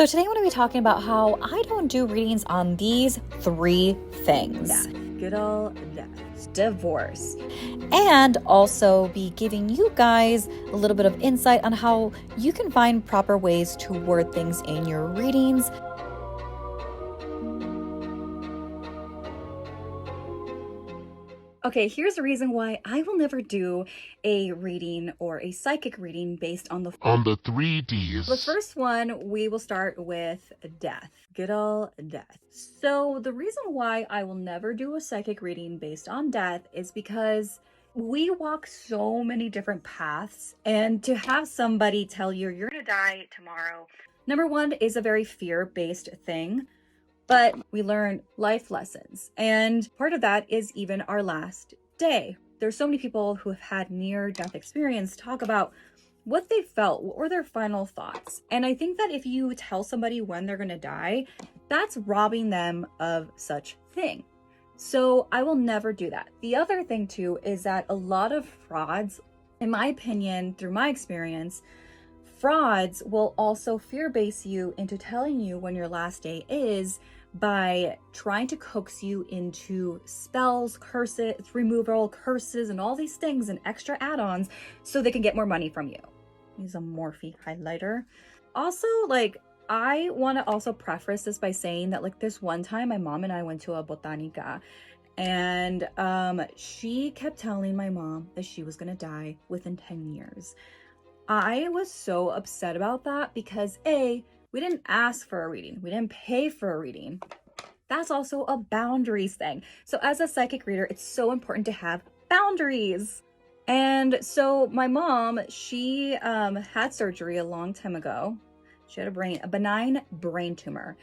So today I'm going to be talking about how I don't do readings on these 3 things. Death. Good old death. Divorce. And also be giving you guys a little bit of insight on how you can find proper ways to word things in your readings. Okay, here's the reason why I will never do a reading or a psychic reading based on the 3 Ds. The first one, we will start with death. Good old death. So the reason why I will never do a psychic reading based on death is because we walk so many different paths, and to have somebody tell you you're gonna die tomorrow, number one, is a very fear-based thing. But we learn life lessons, and part of that is even our last day. There's so many people who have had near-death experience talk about what they felt, what were their final thoughts. And I think that if you tell somebody when they're gonna die, that's robbing them of such thing. So I will never do that. The other thing too is that a lot of frauds, in my opinion, through my experience, frauds will also fear-base you into telling you when your last day is by trying to coax you into spells, curses, removal, curses, and all these things and extra add-ons so they can get more money from you. Use a Morphe highlighter. Also, I want to also preface this by saying that this one time my mom and I went to a botanica, and she kept telling my mom that she was gonna die within 10 years. I was so upset about that because A, we didn't ask for a reading. We didn't pay for a reading. That's also a boundaries thing. So as a psychic reader, it's so important to have boundaries. And so my mom, she had surgery a long time ago. She had a benign brain tumor.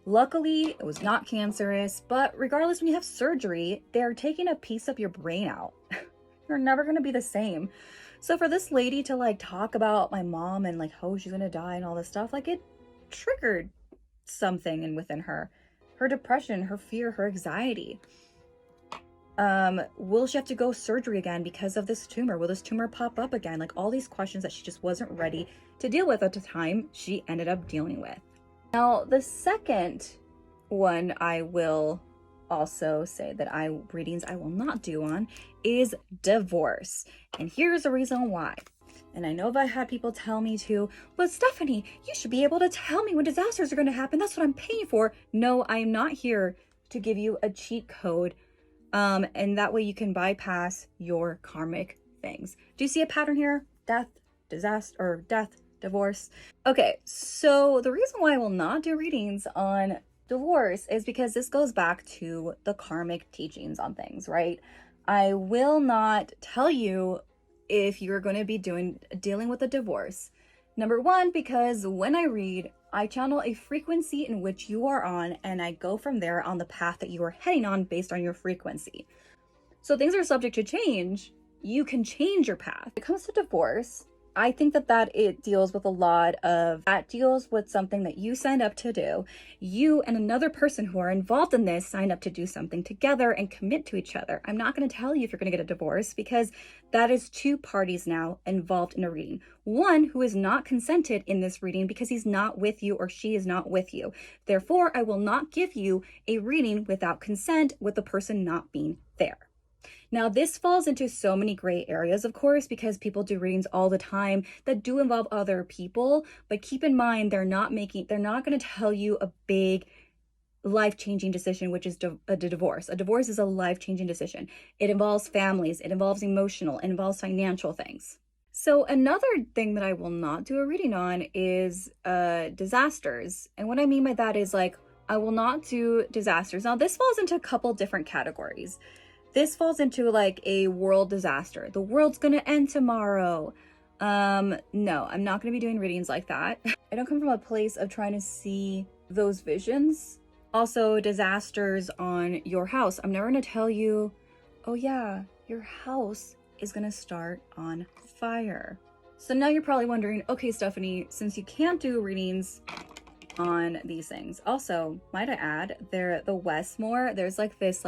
Luckily, it was not cancerous, but regardless, when you have surgery, they're taking a piece of your brain out. You're never gonna be the same. So for this lady to talk about my mom and how she's gonna die and all this stuff, it triggered something within her depression, her fear, her anxiety. Will she have to go surgery again because of this tumor? Will this tumor pop up again? All these questions that she just wasn't ready to deal with at the time, she ended up dealing with. Now, the second one I will also say that readings I will not do on is divorce. And here's the reason why. And I know I've had people tell me to, but Steffany, you should be able to tell me when disasters are going to happen. That's what I'm paying for. No, I am not here to give you a cheat code. And that way you can bypass your karmic things. Do you see a pattern here? Death, disaster, or death, divorce. Okay, so the reason why I will not do readings on divorce is because this goes back to the karmic teachings on things, right? I will not tell you if you're going to be dealing with a divorce. Number one, because when I read, I channel a frequency in which you are on, and I go from there on the path that you are heading on based on your frequency. So things are subject to change. You can change your path. When it comes to divorce, I think that it deals with deals with something that you signed up to do. You and another person who are involved in this signed up to do something together and commit to each other. I'm not going to tell you if you're going to get a divorce because that is 2 parties now involved in a reading. One who is not consented in this reading because he's not with you or she is not with you. Therefore, I will not give you a reading without consent with the person not being there. Now, this falls into so many gray areas, of course, because people do readings all the time that do involve other people. But keep in mind, they're not going to tell you a big life-changing decision, which is a divorce. A divorce is a life-changing decision. It involves families, it involves emotional, it involves financial things. So another thing that I will not do a reading on is disasters. And what I mean by that is I will not do disasters. Now, this falls into a couple different categories. This falls into a world disaster. The world's gonna end tomorrow. No, I'm not gonna be doing readings like that. I don't come from a place of trying to see those visions. Also, disasters on your house. I'm never gonna tell you, oh yeah, your house is gonna start on fire. So now you're probably wondering, okay, Steffany, since you can't do readings on these things. Also, might I add, the Westmore, there's this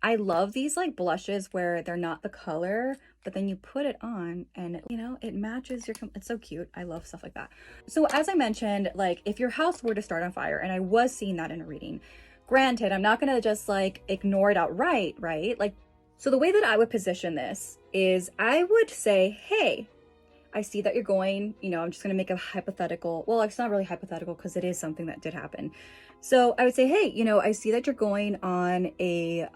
I love these like blushes where they're not the color, but then you put it on and it matches your, it's so cute. I love stuff like that. So as I mentioned, like if your house were to start on fire, and I was seeing that in a reading, granted, I'm not going to just like ignore it outright, right? Like, so the way that I would position this is I would say, hey, I see that you're going, I'm just going to make a hypothetical. Well, it's not really hypothetical because it is something that did happen. So I would say, hey, I see that you're going on a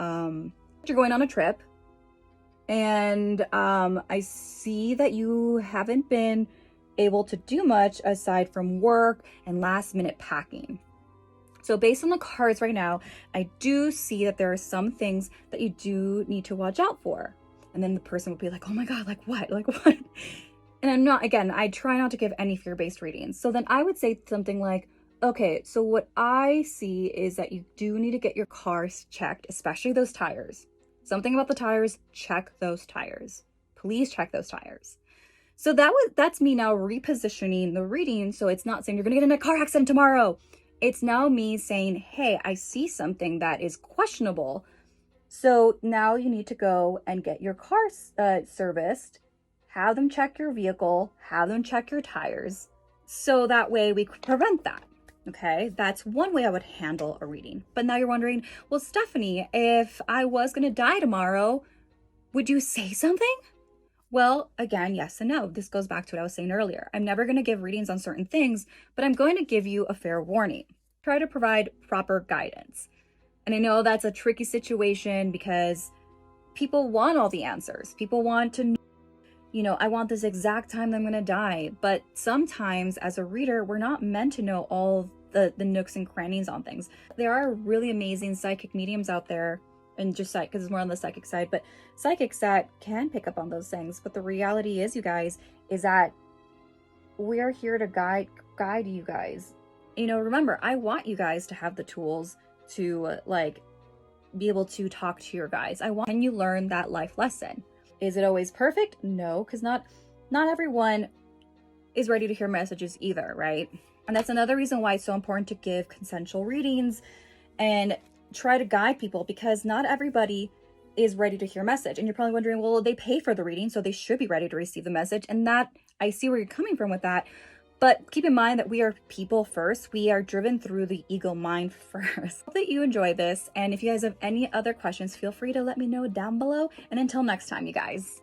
trip, and I see that you haven't been able to do much aside from work and last minute packing. So based on the cards right now, I do see that there are some things that you do need to watch out for. And then the person would be like, oh my God, like what? Like what? And I'm not, again, I try not to give any fear-based readings. So then I would say something like, okay, so what I see is that you do need to get your cars checked, especially those tires. Something about the tires, check those tires. Please check those tires. So that's me now repositioning the reading. So it's not saying you're gonna get in a car accident tomorrow. It's now me saying, hey, I see something that is questionable. So now you need to go and get your car serviced, have them check your vehicle, have them check your tires. So that way we could prevent that. Okay, that's one way I would handle a reading. But now you're wondering, well, Steffany, if I was going to die tomorrow, would you say something? Well, again, yes and no. This goes back to what I was saying earlier. I'm never going to give readings on certain things, but I'm going to give you a fair warning. Try to provide proper guidance. And I know that's a tricky situation because people want all the answers. People want to know, I want this exact time that I'm going to die. But sometimes as a reader, we're not meant to know all the nooks and crannies on things. There are really amazing psychic mediums out there, and just psych, because it's more on the psychic side, but psychics that can pick up on those things. But the reality is, you guys, is that we're here to guide you guys. Remember, I want you guys to have the tools to be able to talk to your guides. Can you learn that life lesson? Is it always perfect? No, because not everyone is ready to hear messages either, right? And that's another reason why it's so important to give consensual readings and try to guide people, because not everybody is ready to hear a message. And you're probably wondering, well, they pay for the reading, so they should be ready to receive the message. And that, I see where you're coming from with that. But keep in mind that we are people first. We are driven through the ego mind first. Hope that you enjoy this. And if you guys have any other questions, feel free to let me know down below. And until next time, you guys.